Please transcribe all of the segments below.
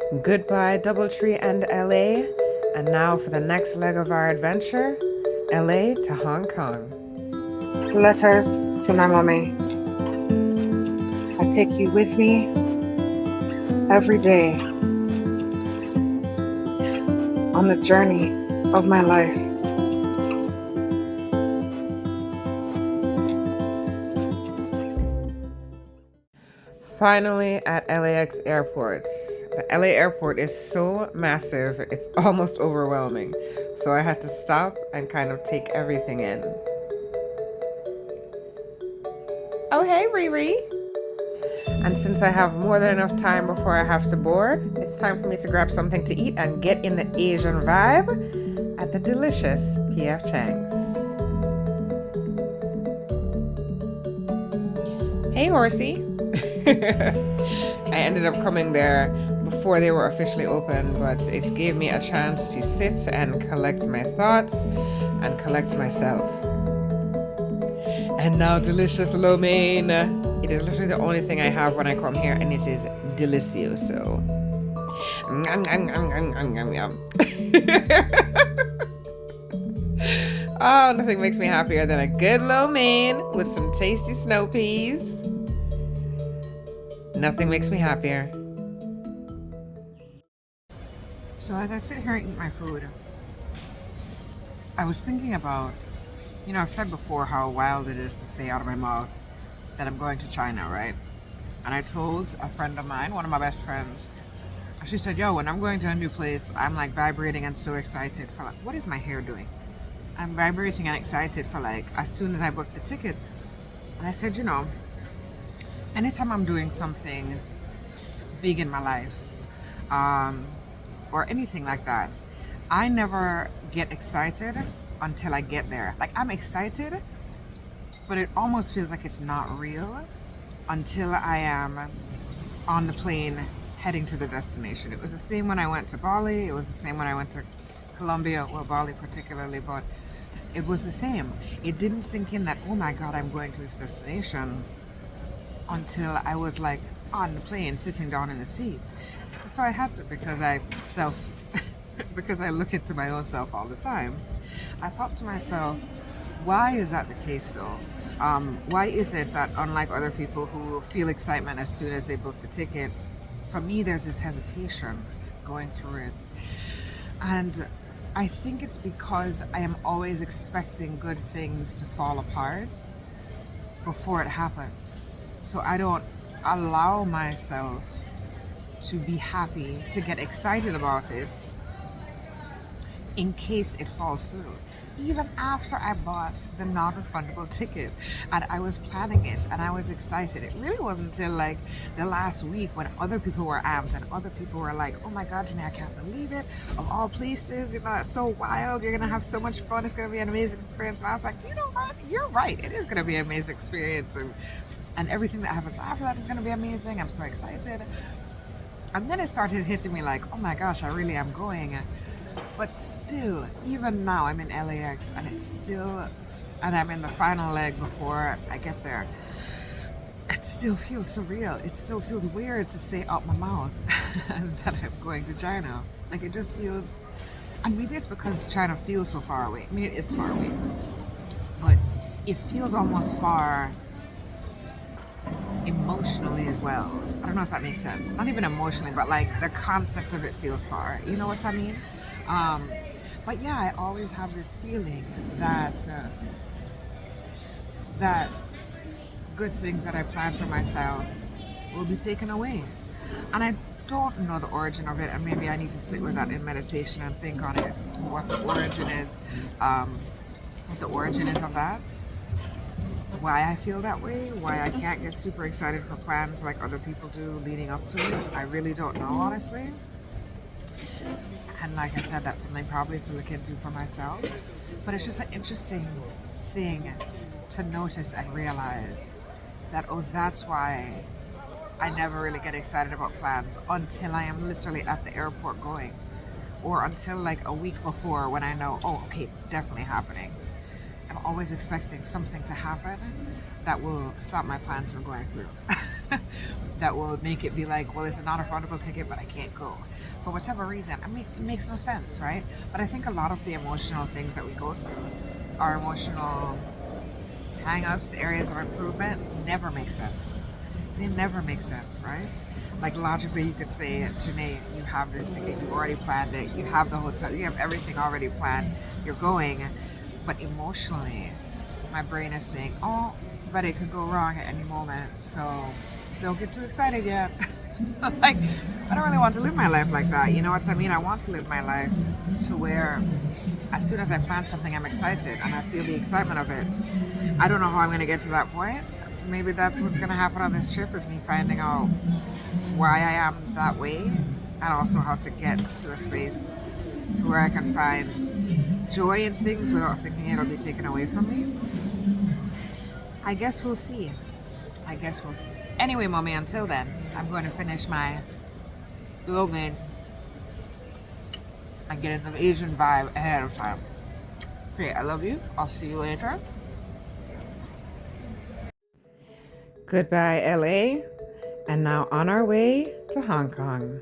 Goodbye, Doubletree and LA. And now for the next leg of our adventure, LA to Hong Kong. Letters to my mommy. I take you with me every day on the journey of my life. Finally at LAX airports. The LA airport is so massive, it's almost overwhelming. So I had to stop and kind of take everything in. Oh, hey, Riri. And since I have more than enough time before I have to board, it's time for me to grab something to eat and get in the Asian vibe at the delicious PF Chang's. Hey, horsey. I ended up coming there before they were officially open, but it gave me a chance to sit and collect my thoughts and collect myself. And now delicious lo mein. It is literally the only thing I have when I come here, and it is delicioso. Oh, nothing makes me happier than a good lo mein with some tasty snow peas. Nothing makes me happier. So as I sit here and eat my food, I was thinking about, I've said before how wild it is to say out of my mouth that I'm going to China, right? And I told a friend of mine, one of my best friends, she said, yo, when I'm going to a new place, I'm like vibrating and so excited for like, what is my hair doing? I'm vibrating and excited for like, as soon as I book the ticket. And I said, anytime I'm doing something big in my life, or anything like that, I never get excited until I get there. Like I'm excited, but it almost feels like it's not real until I am on the plane heading to the destination. It was the same when I went to Bali. It was the same when I went to Colombia, well, Bali particularly, but it was the same. It didn't sink in that, oh my God, I'm going to this destination until I was like on the plane, sitting down in the seat. So I had to, because I look into my own self all the time. I thought to myself, why is that the case though? Why is it that unlike other people who feel excitement as soon as they book the ticket, for me there's this hesitation going through it? And I think it's because I am always expecting good things to fall apart before it happens. So I don't allow myself to be happy, to get excited about it in case it falls through. Even after I bought the non-refundable ticket and I was planning it and I was excited, it really wasn't until like the last week when other people were amped and other people were like, oh my God, Jenny, I can't believe it. Of all places, it's so wild. You're going to have so much fun. It's going to be an amazing experience. And I was like, you know what? You're right. It is going to be an amazing experience. And everything that happens after that is going to be amazing. I'm so excited. And then it started hitting me like, oh my gosh, I really am going. But still, even now I'm in LAX and I'm in the final leg before I get there. It still feels surreal. It still feels weird to say out my mouth that I'm going to China. Like it just feels, and maybe it's because China feels so far away. I mean, it is far away, but it feels almost far emotionally as well. I don't know if that makes sense. Not even emotionally, but like the concept of it feels far. You know what I mean? But yeah, I always have this feeling that that good things that I plan for myself will be taken away, and I don't know the origin of it. And maybe I need to sit with that in meditation and think on it, what the origin is, of that. Why I feel that way, why I can't get super excited for plans like other people do leading up to it. I really don't know, honestly. And like I said, that's something probably to look into for myself. But it's just an interesting thing to notice and realize that, oh, that's why I never really get excited about plans until I am literally at the airport going. Or until like a week before when I know, oh, okay, it's definitely happening. I'm always expecting something to happen that will stop my plans from going through. that will make it be like, well, it's a non-refundable ticket, but I can't go for whatever reason. I mean, it makes no sense, right? But I think a lot of the emotional things that we go through, our emotional hang-ups, areas of improvement, never make sense. They never make sense, right? Like logically, you could say, Janae, you have this ticket, you've already planned it, you have the hotel, you have everything already planned, you're going. But emotionally, my brain is saying, oh, but it could go wrong at any moment. So don't get too excited yet. Like, I don't really want to live my life like that. You know what I mean? I want to live my life to where as soon as I plan something, I'm excited and I feel the excitement of it. I don't know how I'm going to get to that point. Maybe that's what's going to happen on this trip, is me finding out why I am that way, and also how to get to a space to where I can find joy in things without thinking it'll be taken away from me. I guess we'll see. Anyway, mommy, until then, I'm going to finish my Logan and get in the Asian vibe ahead of time. Okay, I love you. I'll see you later. Goodbye, LA. And now on our way to Hong Kong.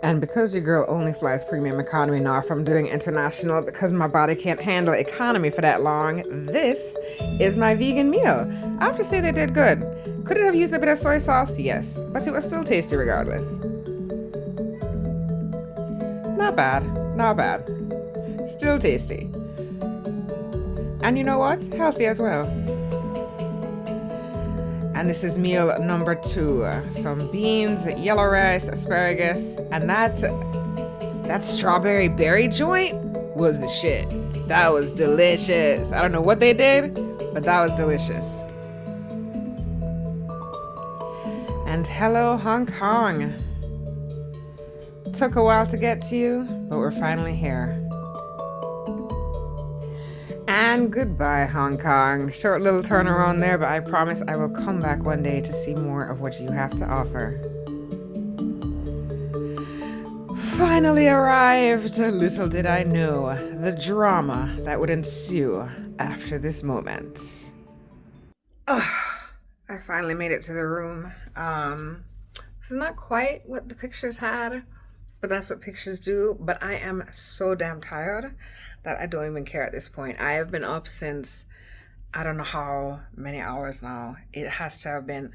And because your girl only flies premium economy now from doing international because my body can't handle economy for that long, this is my vegan meal. I have to say they did good. Could it have used a bit of soy sauce? Yes, but it was still tasty regardless. Not bad. Still tasty. And you know what? Healthy as well. And this is meal number 2. Some beans, yellow rice, asparagus, and that strawberry berry joint was the shit. That was delicious. I don't know what they did, but that was delicious. And hello, Hong Kong. Took a while to get to you, but we're finally here. And goodbye, Hong Kong. Short little turnaround there, but I promise I will come back one day to see more of what you have to offer. Finally arrived. Little did I know the drama that would ensue after this moment. I finally made it to the room. It's not quite what the pictures had, but that's what pictures do. But I am so damn tired that I don't even care at this point. I have been up since I don't know how many hours now. It has to have been,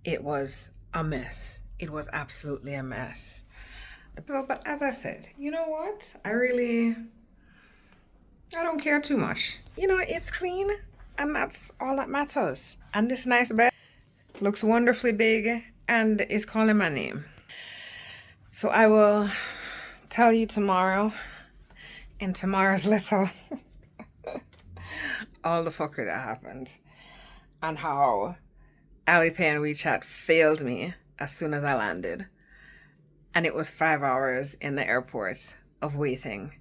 it was a mess. It was absolutely a mess. So, but as I said, you know what? I don't care too much. You know, it's clean and that's all that matters. And this nice bed looks wonderfully big and is calling my name. So I will tell you tomorrow in tomorrow's little all the fuckery that happened and how Alipay and WeChat failed me as soon as I landed. And it was 5 hours in the airport of waiting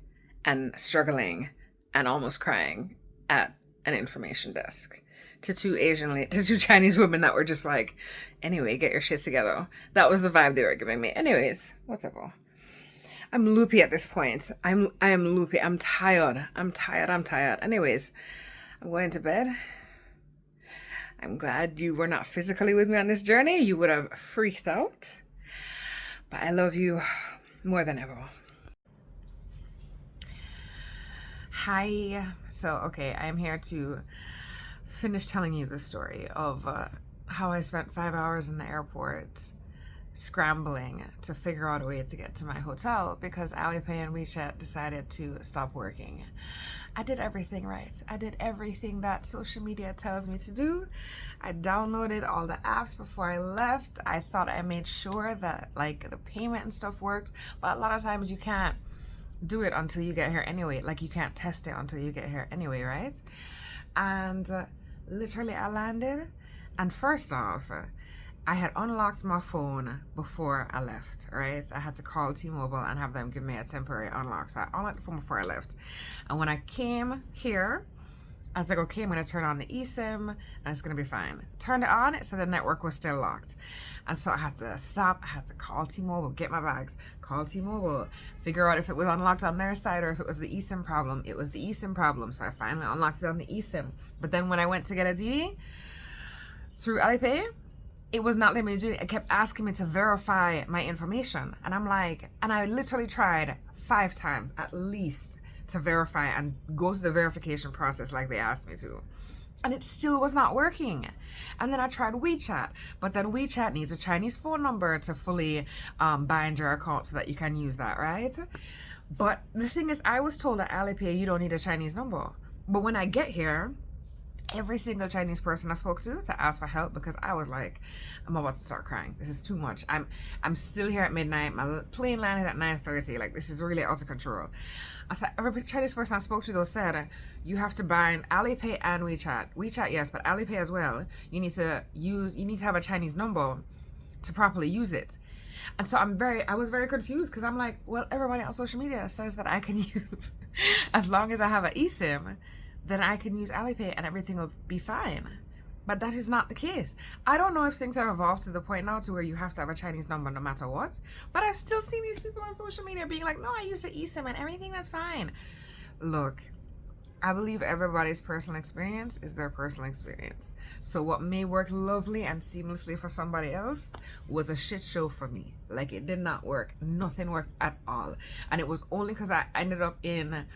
and struggling and almost crying at an information desk to two Chinese women that were just like, anyway, get your shit together. That was the vibe they were giving me. Anyways, whatever. I'm loopy at this point. I am loopy. I'm tired. Anyways, I'm going to bed. I'm glad you were not physically with me on this journey. You would have freaked out. But I love you more than ever. Hi. So, okay, I am here to finish telling you the story of how I spent 5 hours in the airport scrambling to figure out a way to get to my hotel because Alipay and WeChat decided to stop working. I did everything right. I did everything that social media tells me to do. I downloaded all the apps before I left. I thought I made sure that like the payment and stuff worked, but a lot of times you can't do it until you get here anyway. Like you can't test it until you get here anyway, right? And literally I landed, and first off, I had unlocked my phone before I left, right? I had to call T-Mobile and have them give me a temporary unlock. So I unlocked the phone before I left. And when I came here, I was like, okay, I'm going to turn on the eSIM and it's going to be fine. Turned it on, it said the network was still locked. And so I had to stop, I had to call T-Mobile, get my bags, call T-Mobile, figure out if it was unlocked on their side or if it was the eSIM problem. It was the eSIM problem. So I finally unlocked it on the eSIM. But then when I went to get a DD, through Alipay, it was not letting me do it. It kept asking me to verify my information. And I'm like, and I literally tried 5 times at least to verify and go through the verification process like they asked me to. And it still was not working. And then I tried WeChat, but then WeChat needs a Chinese phone number to fully bind your account so that you can use that, right? But the thing is, I was told that Alipay, you don't need a Chinese number. But when I get here, every single Chinese person I spoke to ask for help, because I was like, I'm about to start crying. This is too much. I'm still here at midnight. My plane landed at 9:30. Like, this is really out of control. I said, every Chinese person I spoke to though said, you have to bind Alipay and WeChat. WeChat, yes, but Alipay as well. You need to have a Chinese number to properly use it. And so I was very confused, because I'm like, well, everybody on social media says that I can use, as long as I have an eSIM, then I can use Alipay and everything will be fine. But that is not the case. I don't know if things have evolved to the point now to where you have to have a Chinese number no matter what, but I've still seen these people on social media being like, no, I used the eSIM and everything was fine. Look, I believe everybody's personal experience is their personal experience. So what may work lovely and seamlessly for somebody else was a shit show for me. Like, it did not work. Nothing worked at all. And it was only because I ended up in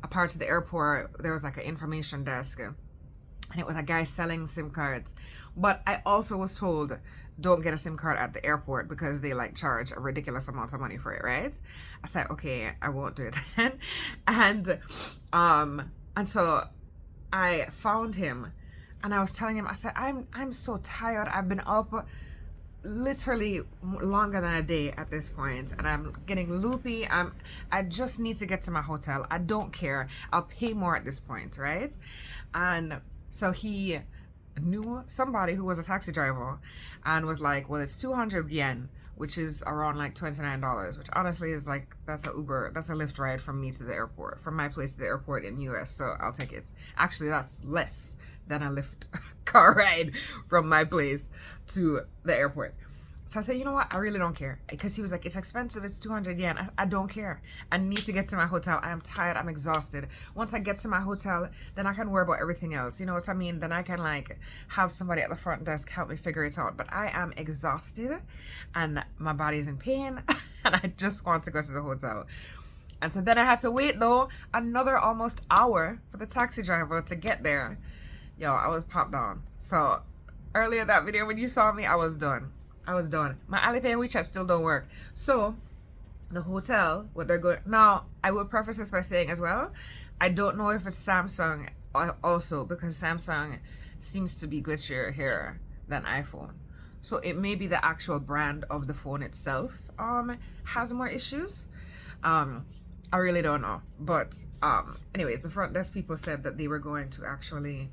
a part of the airport. There was like an information desk, and it was a guy selling SIM cards. But I also was told, don't get a SIM card at the airport because they like charge a ridiculous amount of money for it, right? I said, okay, I won't do it then. And so I found him, and I was telling him, I said, I'm so tired. I've been up literally longer than a day at this point, and I'm getting loopy. I just need to get to my hotel. I don't care. I'll pay more at this point, right? And so he knew somebody who was a taxi driver and was like, well, it's 200 yen, which is around like $29, which honestly is like, that's a Lyft ride from me to the airport, from my place to the airport in US. So I'll take it. Actually, that's less than a Lyft car ride from my place to the airport. So I said, you know what? I really don't care. Because he was like, it's expensive. It's 200 yen. I don't care. I need to get to my hotel. I am tired. I'm exhausted. Once I get to my hotel, then I can worry about everything else. You know what I mean? Then I can like have somebody at the front desk help me figure it out. But I am exhausted and my body is in pain and I just want to go to the hotel. And so then I had to wait though another almost hour for the taxi driver to get there. Yo, I was popped on. So earlier that video when you saw me, I was done. My Alipay and WeChat still don't work. So the hotel, what they're going now, I will preface this by saying as well, I don't know if it's Samsung also, because Samsung seems to be glitchier here than iPhone. So it may be the actual brand of the phone itself has more issues. I really don't know. But anyways, the front desk people said that they were going to actually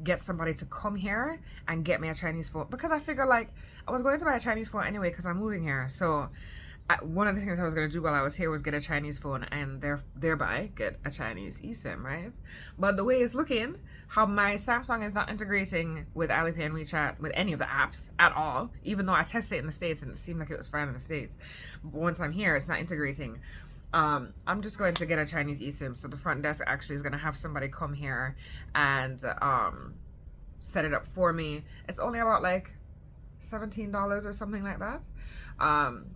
get somebody to come here and get me a Chinese phone, because I figure like I was going to buy a Chinese phone anyway because I'm moving here. So one of the things I was going to do while I was here was get a Chinese phone and thereby get a Chinese eSIM, right? But the way it's looking, how my Samsung is not integrating with Alipay and WeChat with any of the apps at all, even though I tested it in the States and it seemed like it was fine in the States. But once I'm here, it's not integrating. I'm just going to get a Chinese eSIM. So the front desk actually is going to have somebody come here and set it up for me. It's only about like $17 or something like that.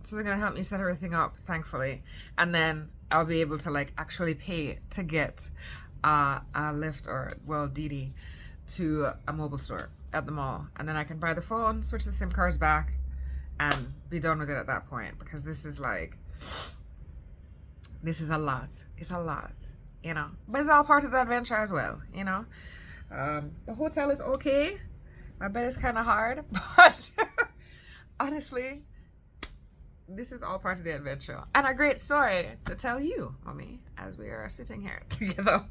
So they're going to help me set everything up, thankfully. And then I'll be able to like actually pay to get a Lyft or, well, Didi to a mobile store at the mall. And then I can buy the phone, switch the SIM cards back, and be done with it at that point. Because this is like... this is a lot. It's a lot, you know. But it's all part of the adventure as well, you know. The hotel is okay. My bed is kind of hard, but honestly, this is all part of the adventure. And a great story to tell you, mommy, as we are sitting here together.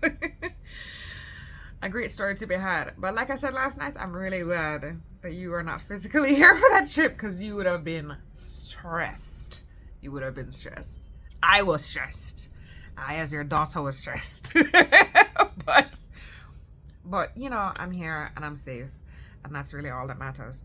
A great story to be had. But like I said last night, I'm really glad that you are not physically here for that trip, because you would have been stressed. You would have been stressed. I was stressed. I, as your daughter, was stressed. but you know, I'm here and I'm safe, and that's really all that matters.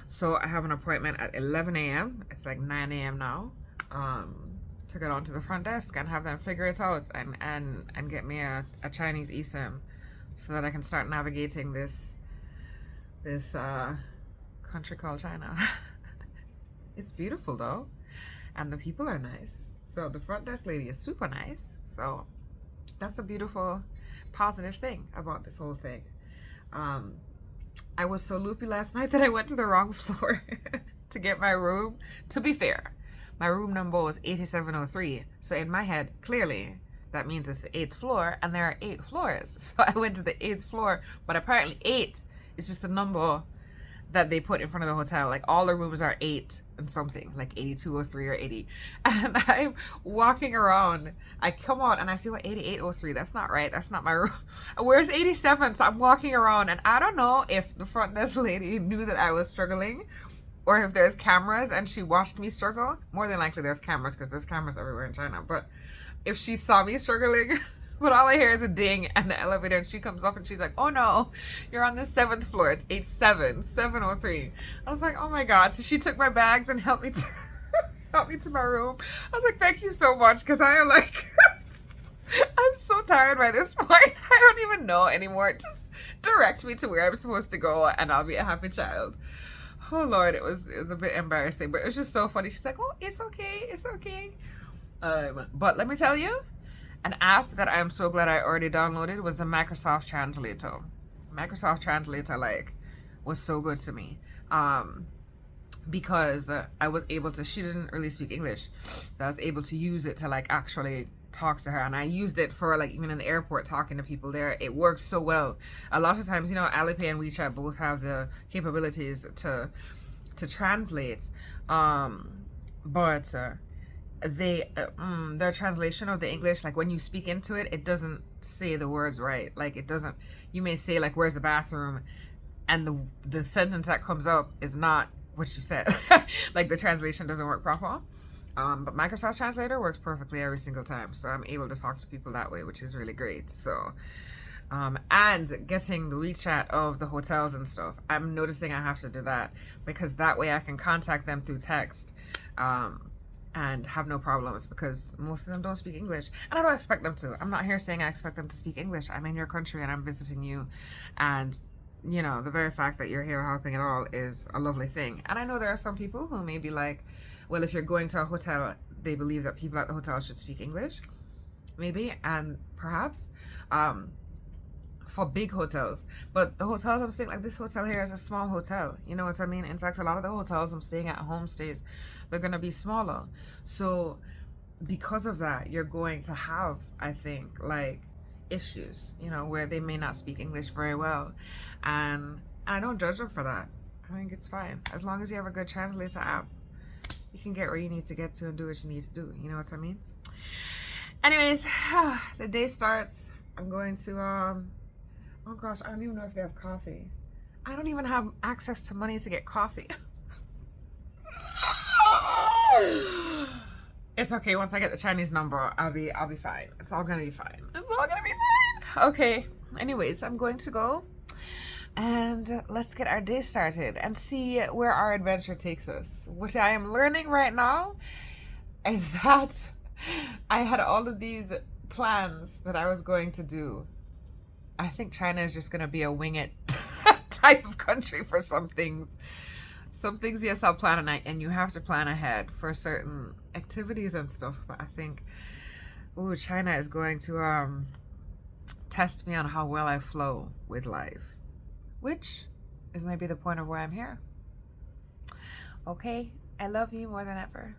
So I have an appointment at 11 a.m. It's like 9 a.m. now. To get onto the front desk and have them figure it out and get me a Chinese eSIM, so that I can start navigating this this country called China. It's beautiful though, and the people are nice. So the front desk lady is super nice. So that's a beautiful, positive thing about this whole thing. I was so loopy last night that I went to the wrong floor to get my room. To be fair, my room number was 8703. So in my head, clearly, that means it's the 8th floor, and there are 8 floors. So I went to the 8th floor, but apparently 8 is just the number that they put in front of the hotel. Like all the rooms are 8 and something, like 8203 or 80. And I'm walking around. I come out and I see what 8803. That's not right. That's not my room. Where's 87? So I'm walking around, and I don't know if the front desk lady knew that I was struggling, or if there's cameras and she watched me struggle. More than likely there's cameras, because there's cameras everywhere in China. But if she saw me struggling, but all I hear is a ding and the elevator, and she comes up and she's like, oh no, you're on the 7th floor. It's 703. I was like, oh my God. So she took my bags and helped me to helped me to my room. I was like, thank you so much, because I am like I'm so tired by this point. I don't even know anymore. Just direct me to where I'm supposed to go and I'll be a happy child. Oh Lord, it was a bit embarrassing, but it was just so funny. She's like, oh, it's okay, it's okay. But let me tell you, an app that I'm so glad I already downloaded was the Microsoft Translator. Microsoft Translator, like, was so good to me. Because I was able to, she didn't really speak English, so I was able to use it to like actually talk to her, and I used it for like even in the airport talking to people there. It works so well. A lot of times, you know, Alipay and WeChat both have the capabilities to translate, but their translation of the English, like when you speak into it, it doesn't say the words right. Like it doesn't, you may say like, where's the bathroom, and the sentence that comes up is not what you said. Like the translation doesn't work proper. But Microsoft Translator works perfectly every single time, so I'm able to talk to people that way, which is really great. So and getting the WeChat of the hotels and stuff, I'm noticing I have to do that, because that way I can contact them through text and have no problems, because most of them don't speak English, and I don't expect them to. I'm not here saying I expect them to speak English. I'm in your country and I'm visiting you, and you know, the very fact that you're here helping at all is a lovely thing. And I know there are some people who may be like, well, if you're going to a hotel, they believe that people at the hotel should speak English, maybe, and perhaps for big hotels. But the hotels I'm staying, like this hotel here is a small hotel, you know what I mean? In fact, a lot of the hotels I'm staying at, homestays, they're gonna be smaller. So because of that, you're going to have, I think, like issues, you know, where they may not speak English very well, and I don't judge them for that. I think it's fine as long as you have a good translator app. You can get where you need to get to and do what you need to do. You know what I mean? Anyways, the day starts. I'm going to, oh gosh, I don't even know if they have coffee. I don't even have access to money to get coffee. It's okay. Once I get the Chinese number, I'll be fine. It's all gonna be fine. It's all gonna be fine. Okay. Anyways, I'm going to go. And let's get our day started and see where our adventure takes us. What I am learning right now is that I had all of these plans that I was going to do. I think China is just going to be a wing it type of country for some things. Some things, yes, I'll plan and you have to plan ahead for certain activities and stuff. But I think, ooh, China is going to test me on how well I flow with life, which is maybe the point of why I'm here. Okay, I love you more than ever.